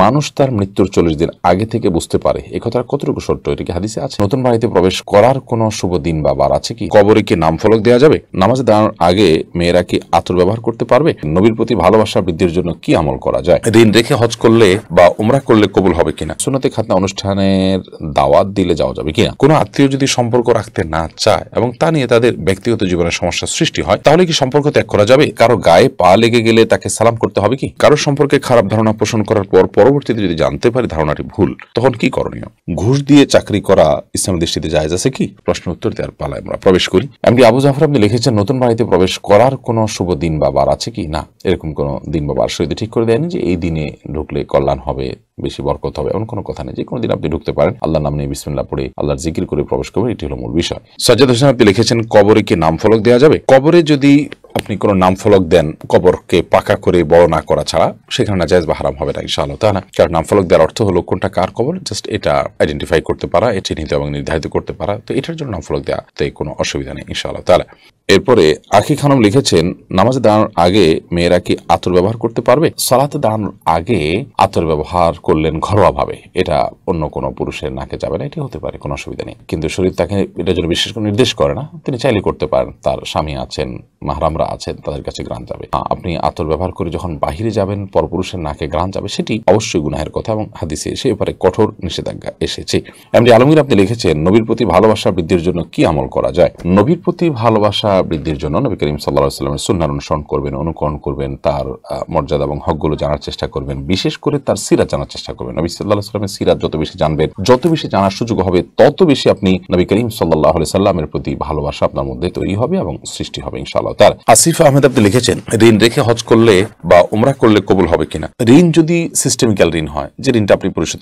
মানুষ তার মৃত্যুর 40 দিন আগে থেকে বুঝতে পারে, এই কথাটা কতটুকু সত্য? এটা কি হাদিসে আছে? নতুন বাড়িতে প্রবেশ করার কোন শুভ দিন বা বার আছে কি? কবরে কি নাম ফলক দেওয়া যাবে? নামাজে দাঁড়ানোর আগে মেয়েরা কি আতর ব্যবহার করতে পারবে? নবীর প্রতি ভালোবাসা বৃদ্ধির জন্য কি আমল করা যায়? ঋণ রেখে হজ করলে বা উমরা করলে কবুল হবে কিনা? সুন্নতে খাতনা অনুষ্ঠানের দাওয়াত দিলে যাওয়া যাবে কিনা? কোন আত্মীয় যদি সম্পর্ক রাখতে না চায় এবং তা নিয়ে তাদের ব্যক্তিগত জীবনের সমস্যা সৃষ্টি হয়, তাহলে কি সম্পর্ক ত্যাগ করা যাবে? কারো গায়ে পা লেগে গেলে তাকে সালাম করতে হবে কি? কারো সম্পর্কে খারাপ ধারণা পোষণ করার পর পরবর্তীতে যদি জানতে পারি ধারণাটি ভুল, তখন কি করণীয়? ঘুষ দিয়ে চাকরি করা ইসলামের দৃষ্টিতে জায়েজ আছে কি? প্রশ্ন উত্তর দেওয়ার পালায় আমরা প্রবেশ করি। এমনি আবু জাফর আপনি লিখেছেন, নতুন বাড়িতে প্রবেশ করার কোন শুভ দিন বা বার আছে কি? না, এরকম কোন দিন বা বার শরীয়তে ঠিক করে দেয়নি যে এই দিনে ঢুকলে কল্যাণ হবে, বেশি বরকত হবে, এমন কোনো কথা নেই। যে কোনো দিন আপনি ঢুকতে পারেন, আল্লাহর নাম নিয়ে বিসমিল্লাহ পড়ে আল্লাহর জিকির করে প্রবেশ করবেন, এটি হলো মূল বিষয়। সাজ্জাদ হোসেন আপনি লিখেছেন, কবরে কি নাম ফলক দেওয়া যাবে? কবরে যদি আপনি কোনো নাম ফলক দেন, কবরকে পাকা করে বড় না করা ছাড়া, সেখানে না জায়েজ বা হারাম হবে না ইনশাআল্লাহ তাআলা। কারণ নাম ফলক দেওয়ার অর্থ হলো কোনটা কার কবর, জাস্ট এটা আইডেন্টিফাই করতে পারা, এটি চিহ্নিত এবং নির্ধারিত করতে পারা। তো এটার জন্য নাম ফলক দেওয়া তো কোনো অসুবিধা নেই ইনশাআল্লাহ তাআলা। এরপরে আখি খানম লিখেছেন, নামাজে দাঁড়ানোর আগে মেয়েরা কি আতর ব্যবহার করতে পারবে? সালাতে দাঁড়ানোর আগে আতর ব্যবহার করলেন ঘরোয়া ভাবে, এটা অন্য কোনো পুরুষের নাকে যাবে না, এটি হতে পারে, কোনো অসুবিধা নেই। কিন্তু শরীর তাকে এটার জন্য বিশেষ করে নির্দেশ করে না, তিনি চাইলে করতে পারেন। তার স্বামী আছেন, মাহরামরা আছেন, তাদের কাছে গ্রাণ যাবে। আপনি আতর ব্যবহার করে যখন বাহিরে যাবেন, পরপুরুষের নাকে গ্রাণ যাবে, সেটি অবশ্যই গুনাহের কথা এবং হাদিসে সে ব্যাপারে কঠোর নিষেধাজ্ঞা এসেছে। এমনি আলমগীর আপনি লিখেছেন, নবীর প্রতি ভালোবাসা বৃদ্ধির জন্য কি আমল করা যায়? নবীর প্রতি ভালোবাসা বৃদ্ধির জন্য নবী করিম সাল্লাল্লাহু আলাইহি ওয়াসাল্লামের সুন্নাহ অনুসরণ করবেন, অনুকরণ করবেন, তার মর্যাদা এবং হকগুলো জানার চেষ্টা করবেন, বিশেষ করে তার সিরাত জানার চেষ্টা করবেন। নবী সাল্লাল্লাহু আলাইহি ওয়াসাল্লামের সিরাত যত বেশি জানবেন, যত বেশি জানার সুযোগ হবে, তত বেশি আপনি নবী করিম সাল্লাল্লাহু আলাইহি ওয়াসাল্লামের প্রতি ভালোবাসা আপনার মধ্যে তৈরি হবে এবং সৃষ্টি হবে ইনশাআল্লাহ তাআলা। আসিফ আহমেদ আপনি লিখেছেন, ঋণ রেখে হজ করলে বা উমরা করলে কবুল হবে কিনা? ঋণ যদি সিস্টেমিক্যাল ঋণ হয়, যে ঋণটা আপনি পরিশোধ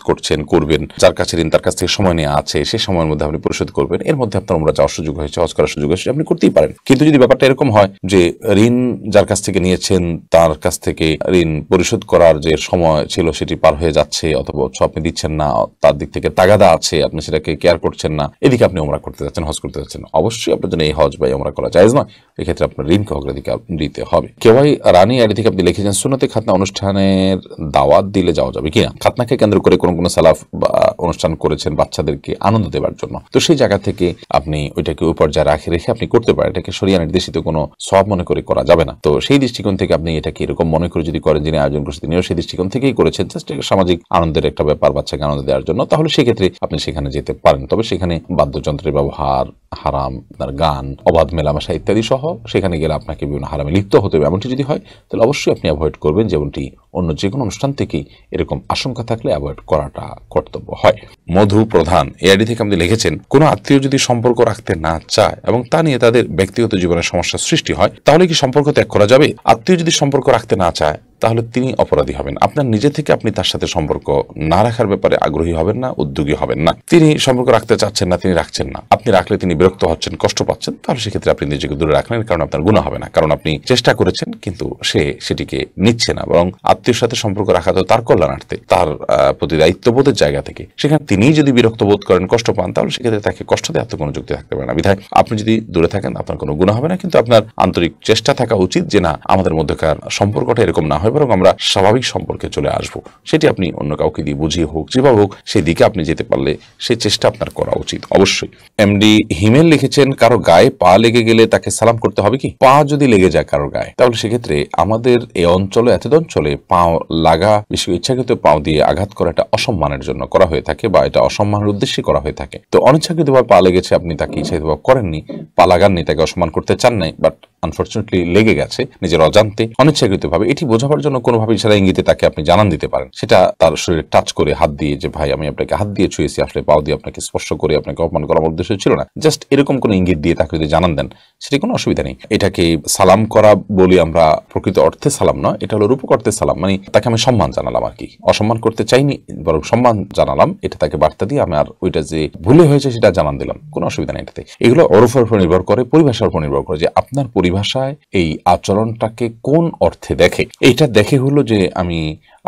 করবেন, যার কাছে ঋণ তার কাছ থেকে সময় নেওয়া আছে, সেই সময়ের মধ্যে আপনি পরিশোধ করবেন, এর মধ্যে আপনার উমরা যাওয়ার সুযোগ হয়েছে, হজ করার সুযোগ হয়েছে, আপনি করতেই পারেন। কিন্তু যদি ব্যাপারটা এরকম হয় যে ঋণ যার কাছ থেকে নিয়েছেন, তার কাছ থেকে ঋণ পরিশোধ করার যে সময় ছিল সেটি পার হয়ে যাচ্ছে, অথবা আপনি দিচ্ছেন না, তার দিক থেকে তাগাদা আছে, আপনি সেটাকে কেয়ার করছেন না, এদিকে আপনি উমরা করতে যাচ্ছেন, হজ করতে যাচ্ছেন, অবশ্যই আপনার জন্য এই হজ বা উমরা করা জায়েজ নয়। এক্ষেত্রে আপনার ঋণকে অগ্রাধিকার দিতে হবে। কেওয়াই রানী আইডি থেকে আপনি লিখেছেন, সুন্নতে খাতনা অনুষ্ঠানের দাওয়াত দিলে যাওয়া যাবে কিনা? খাতনাকে কেন্দ্র করে কোন সালাফ বা অনুষ্ঠান করেছেন বাচ্চাদেরকে আনন্দ দেওয়ার জন্য, তো সেই জায়গা থেকে আপনি ওইটাকে ওই পর্যায়ে রেখে আপনি করতে পারেন। এটাকে শরিয়া নির্দেশিত কোনো সওয়াব মনে করে করা যাবে না। তো সেই দৃষ্টিকোণ থেকে আপনি এটাকে এরকম মনে করে যদি করেন, যিনি আয়োজন করছেন তিনিও সেই দৃষ্টিকোণ থেকেই করেছেন, জাস্ট সামাজিক আনন্দের একটা ব্যাপার, বাচ্চাকে আনন্দ দেওয়ার জন্য, তাহলে সেক্ষেত্রে আপনি সেখানে যেতে পারেন। তবে সেখানে বাদ্যযন্ত্রের ব্যবহার, হারাম, আপনার গান, অবাধ মেলামেশা ইত্যাদি সহ সেখানে গেলে আপনাকে বিভিন্ন হারামে লিপ্ত হতে হবে, এমনটি যদি হয় তাহলে অবশ্যই আপনি অ্যাভয়েড করবেন, যেমনটি অন্য যে কোনো অনুষ্ঠান থেকেই এরকম আশঙ্কা থাকলে অ্যাভয়েড করাটা কর্তব্য হয়। মধু প্রধান এআইডি থেকে আপনি লিখেছেন, কোনো আত্মীয় যদি সম্পর্ক রাখতে না চায় এবং তা নিয়ে তাদের ব্যক্তিগত জীবনের সমস্যা সৃষ্টি হয়, তাহলে কি সম্পর্ক ত্যাগ করা যাবে? আত্মীয় যদি সম্পর্ক রাখতে না চায়, তাহলে তিনি অপরাধী হবেন। আপনার নিজে থেকে আপনি তার সাথে সম্পর্ক না রাখার ব্যাপারে আগ্রহী হবেন না, উদ্যোগী হবেন না। তিনি সম্পর্ক রাখতে চাচ্ছেন না, তিনি রাখছেন না, আপনি রাখলে তিনি বিরক্ত হচ্ছেন, কষ্ট পাচ্ছেন, তাহলে সেক্ষেত্রে আপনি নিজেকে দূরে রাখলেন, কারণ আপনার গুনাহ হবে না, কারণ আপনি চেষ্টা করেছেন কিন্তু সে সেটিকে নিচ্ছে না। বরং আত্মীয়র সাথে সম্পর্ক রাখা তো তার কল্যাণার্থে, তার প্রতি দায়িত্ববোধের জায়গা থেকে। সেখানে তিনি যদি বিরক্ত বোধ করেন, কষ্ট পান, তাহলে সেক্ষেত্রে তাকে কষ্ট দেওয়ার তো কোনো যুক্তি থাকতে পারে না। বিধায় আপনি যদি দূরে থাকেন, আপনার কোনো গুনাহ হবে না, কিন্তু আপনার আন্তরিক চেষ্টা থাকা উচিত যে না, আমাদের মধ্যকার সম্পর্কটা এরকম না হয়, বরং আমরা স্বাভাবিক সম্পর্কে চলে আসবো। সেটি আপনি অন্য কাউকে দিয়ে বুঝিয়ে হোক, যেভাবে হোক, সেই দিকে আপনি যেতে পারলে সেই চেষ্টা আপনার করা উচিত অবশ্যই। এমডি হিমেল লিখেছেন, কারো গায়ে পা লেগে গেলে তাকে সালাম করতে হবে কি? পা যদি লেগে যায় কারোর গায়ে, তাহলে সেক্ষেত্রে আমাদের এই অঞ্চলে, এত অঞ্চলে পাও লাগা, বিশেষ ইচ্ছাকৃত পাও দিয়ে আঘাত করা এটা অসম্মানের জন্য করা হয়ে থাকে, বা এটা অসম্মানের উদ্দেশ্যে করা হয়ে থাকে। তো অনিচ্ছাকৃতভাবে পা লেগেছে, আপনি তাকে ইচ্ছাকৃতভাবে করেননি, পা লাগাননি, তাকে অসম্মান করতে চান নাই, বাট আনফরচুনেটলি লেগে গেছে নিজের অজান্তে, অনিচ্ছাকৃতভাবে, এটি বোঝাবার জন্য কোনোভাবে ইশারা ইঙ্গিতে তাকে আপনি জানান দিতে পারেন। সেটা তার শরীরে টাচ করে, হাত দিয়ে, যে ভাই আমি আপনাকে হাত দিয়ে ছুঁয়েছি, আসলে পাও দিয়ে আপনাকে স্পর্শ করে আপনাকে অপমান করার উদ্দেশ্য ছিল না, জাস্ট এরকম কোনো ইঙ্গিত দিয়ে তাকে যদি জানান দেন, সেটি কোনো অসুবিধা নেই। এটাকে সালাম করা বলি আমরা, প্রকৃত অর্থে সালাম নয়, এটা হলো রূপক অর্থে সালাম, মানে তাকে আমি সম্মান জানালাম আর কি, অসম্মান করতে চাইনি, বরং সম্মান জানালাম, এটা তাকে বার্তা দিয়ে আমি আর ওইটা যে ভুলে হয়েছে সেটা জানান দিলাম, কোনো অসুবিধা নেই এটাতে। এগুলো ওরফের উপর নির্ভর করে, পরিভাষার উপর নির্ভর করে, যে আপনার পরিভাষায় এই আচরণটাকে কোন অর্থে দেখে। এইটা দেখে হলো যে আমি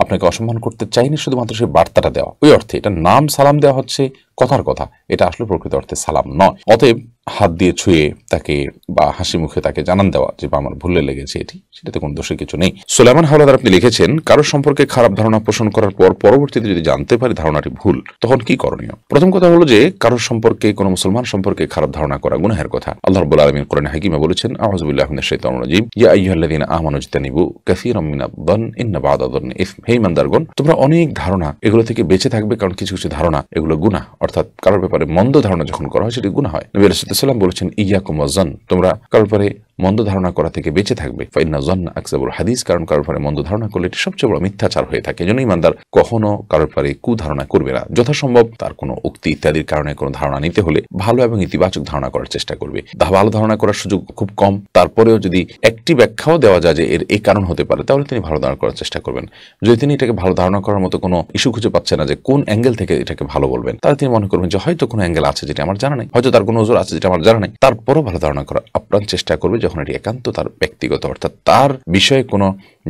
আপনাকে অসম্মান করতে চাইনি, শুধুমাত্র সেই বার্তাটা দেওয়া, ওই অর্থে। এটা নাম সালাম দেওয়া হচ্ছে কথার কথা, এটা আসলে প্রকৃত অর্থে সালাম নয়। অতএব হাত দিয়ে ছুঁয়ে তাকে বা হাসি মুখে তাকে জানান দেওয়া যে বা আমার ভুলে লেগেছে এটি, সেটাতে কোনো দোষের কিছু নেই। সুলাইমান হাওলাদার আপনি লিখেছেন, কারোর সম্পর্কে খারাপ ধারণা পোষণ করার পর পরবর্তীতে যদি জানতে পারি ধারণাটি ভুল, তখন কি করণীয়? প্রথম কথা হলো যে কারোর সম্পর্কে, কোনো মুসলমান সম্পর্কে খারাপ ধারণা করা গুনাহের কথা। আল্লাহ রাব্বুল আলামিন কোরআনে হাকিমে বলেছেন, আউযু বিল্লাহি মিনাশ শাইতানির রাজীম, ইয়া আইয়ুহাল্লাযীনা আমানু ইজতানিবু কাসীরাম মিনাদ-যান ইন্না বা'দাদ-যান্নি ইসম। হে ঈমানদারগণ, তোমরা অনেক ধারণা এগুলো থেকে বেঁচে থাকবে, কারণ কিছু কিছু ধারণা এগুলো গুনাহ, অর্থাৎ কারোর ব্যাপারে মন্দ ধারণা যখন করা হয় সেটি গুনাহ হয়। নবী রাসূলুল্লাহ সাল্লাল্লাহু আলাইহি ওয়াসাল্লাম বলেছেন, ইয়াকুম ওয়াজ-যান, তোমরা কারোর ব্যাপারে মন্দ ধারণা করা থেকে বেঁচে থাকবে। ফাইন্না যান্না আকযাবুল হাদিস, কারণ কারোর ব্যাপারে মন্দ ধারণা করলে এটি সবচেয়ে বড় মিথ্যাচার হয়ে থাকে। এজন্য ঈমানদার কখনো কারোর ব্যাপারে কুধারণা করবে না। যথাসম্ভব তার কোনো উক্তি ইত্যাদির কারণে কোনো ধারণা নিতে হলে ভালো এবং ইতিবাচক ধারণা করার চেষ্টা করবে। ভালো ধারণা করার সুযোগ খুব কম, তারপরেও যদি একটি ব্যাখ্যাও দেওয়া যায় যে এর এই কারণ হতে পারে, তাহলে তিনি ভালো ধারণা করার চেষ্টা করবেন। যদি তিনি এটাকে ভালো ধারণা করার মতো কোনো ইস্যু খুঁজে পাচ্ছে না যে কোন অ্যাঙ্গেল থেকে এটাকে ভালো বলবেন, তাহলে তিনি মনে করবেন যে হয়তো কোনো অ্যাঙ্গেল আছে যেটা আমার জানা নেই, হয়তো তার কোনো ওজোর আছে যেটা আমার জানা নেই। তারপরও ভালো ধারণা করার আপ্রাণ চেষ্টা করবে যখন এটি একান্ত তার ব্যক্তিগত, অর্থাৎ তার বিষয়ে কোনো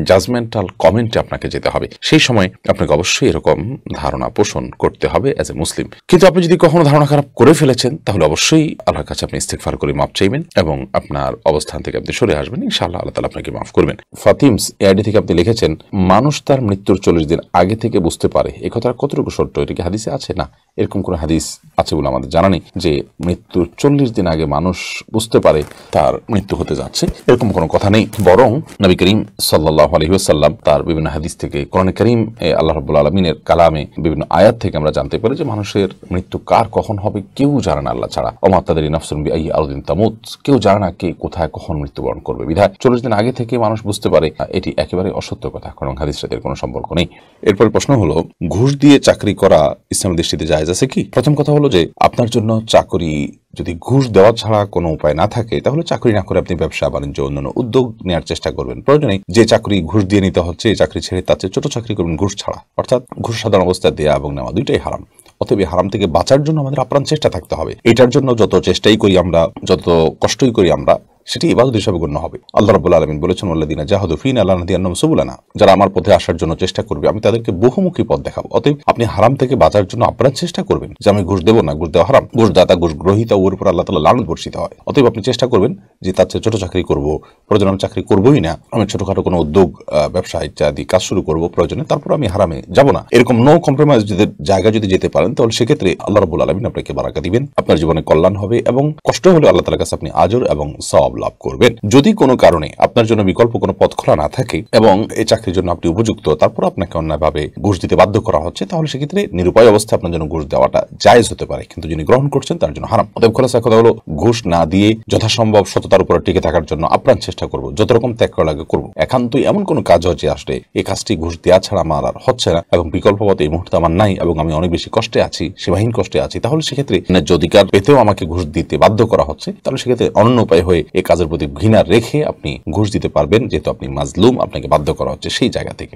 জাজমেন্টাল কমেন্টে আপনাকে যেতে হবে। সেই সময় আপনাকে অবশ্যই এরকম ধারণা পোষণ করতে হবে অ্যাজ এ মুসলিম। কিন্তু আপনি যদি কখনো ধারণা খারাপ করে ফেলেছেন, তাহলে অবশ্যই আল্লাহর কাছে আপনি ইস্তিগফার করে মাফ চাইবেন এবং আপনার অবস্থান থেকে আপনি সরে আসবেন। ইনশাআল্লাহ আল্লাহ তাআলা আপনাকে মাফ করবেন। ফাতিমস এআইডি থেকে আপনি লিখেছেন, মানুষ তার মৃত্যুর 40 দিন আগে থেকে বুঝতে পারে, এই কথাটা কতটুকু সত্য? এটা কি হাদিসে আছে? না, এরকম কোনো হাদিস আছে বলে আমাদের জানা নেই যে মৃত্যুর 40 দিন আগে মানুষ বুঝতে পারে তার মৃত্যু হতে যাচ্ছে, এরকম কোনো কথা নেই। বরং নবী করিম সাল্লাল্লাহু আলাইহি ওয়াসাল্লাম তার বিভিন্ন হাদিস থেকে, কোরআনে কারীম, আল্লাহ রাব্বুল আলামিনের কালামে বিভিন্ন আয়াত থেকে আমরা জানতে পারি যে মানুষের মৃত্যু কার কখন হবে কেউ জানে না আল্লাহ ছাড়া। ওমা তাদরি নাফসুন বিআইয়ি আরদিন তামুত, কেউ জানে না কে কোথায় কখন মৃত্যুবরণ করবে। বিধায় 40 দিন আগে থেকে মানুষ বুঝতে পারে, এটি একেবারে অসত্য কথা, কারণ হাদিসের সাথে কোনো সম্পর্ক নেই। এরপর প্রশ্ন হলো, ঘুষ দিয়ে চাকরি করা ইসলামের দৃষ্টিতে জায়েজ আছে কি? প্রথম কথা হলো যে আপনার জন্য চাকরি যদি ঘুষ দেওয়া ছাড়া কোনো উপায় না থাকে, তাহলে চাকরি না করে আপনি ব্যবসা বাণিজ্য অন্যান্য উদ্যোগ নেওয়ার চেষ্টা করবেন। প্রয়োজনে যে চাকরি ঘুষ দিয়ে নিতে হচ্ছে, এই চাকরি ছেড়ে তার চেয়ে ছোট চাকরি করবেন ঘুষ ছাড়া। অর্থাৎ ঘুষ সাধারণ অবস্থায় দেয়া এবং নেওয়া দুইটাই হারাম। অতএব হারাম থেকে বাঁচার জন্য আমাদের আপ্রাণ চেষ্টা থাকতে হবে। এটার জন্য যত চেষ্টাই করি আমরা, যত কষ্টই করি আমরা, সেটি ইবাদত হিসাবে গণ্য হবে। আল্লাহ রাব্বুল আলামিন বলেছেন, ওয়াল্লাযীনা জাহাদু ফীনা লানাহদিয়ান্নাহুম সুবুলানা, যারা আমার পথে আসার জন্য চেষ্টা করবে আমি তাদেরকে বহুমুখী পথ দেখাবো। অতএব আপনি হারাম থেকে বাঁচার জন্য আপ্রাণ চেষ্টা করবেন যে আমি ঘুষ দেব না, ঘুষ দেওয়া হারাম, ঘুষ দাতা, ঘুষ গ্রহীতা, ওর উপর আল্লাহ তাআলা লানত বর্ষিত হয়। অতএব আপনি চেষ্টা করবেন যে তার চেয়ে ছোট চাকরি করব, প্রয়োজন আমি চাকরি করবোই না, আমি ছোটখাটো কোনো উদ্যোগ, ব্যবসা ইত্যাদি কাজ শুরু করব প্রয়োজনে, তারপর আমি হারামে যাব না। এরকম নো কম্প্রোমাইজ জায়গা যদি যেতে পারেন, তাহলে সেক্ষেত্রে আল্লাহ রাব্বুল আলামিন আপনাকে বারাকা দিবেন, আপনার জীবনে কল্যাণ হবে এবং কষ্ট হলে আল্লাহ তাআলার কাছে আপনি আজর এবং সওয়াব লাভ করবেন। যদি কোনো কারণে আপনার জন্য বিকল্প কোনো পথ খোলা না থাকে এবং এই চাকরির জন্য আপনি উপযুক্ত, তারপর আপনাকে অন্যায়ভাবে ঘুষ দিতে বাধ্য করা হচ্ছে, তাহলে সেক্ষেত্রে নিরুপায় অবস্থায় আপনার জন্য ঘুষ দেওয়াটা জায়েজ হতে পারে, কিন্তু যিনি গ্রহণ করছেন তার জন্য হারাম। অতএব খোলাসা কথা হলো, ঘুষ না দিয়ে যথাসম্ভব সততার উপর টিকে থাকার জন্য আপ্রাণ চেষ্টা করব, যত রকম ত্যাগ করা লাগে করবো। একান্তই এমন কোনো কাজ হচ্ছে আসলে এই কাজটি ঘুষ দেওয়া ছাড়া আমার আর হচ্ছে না এবং বিকল্প পথ এই মুহূর্তে আমার নাই এবং আমি অনেক বেশি কষ্টে আছি, সীমাহীন কষ্টে আছি, তাহলে সেক্ষেত্রে ন্যায্য অধিকার পেতেও আমাকে ঘুষ দিতে বাধ্য করা হচ্ছে, তাহলে সেক্ষেত্রে অনন্য উপায় হয়ে এই কাজের প্রতি ঘৃণা রেখে আপনি ঘুষ দিতে পারবেন, যেহেতু আপনি মাজলুম, আপনাকে বাধ্য করা হচ্ছে সেই জায়গা থেকে।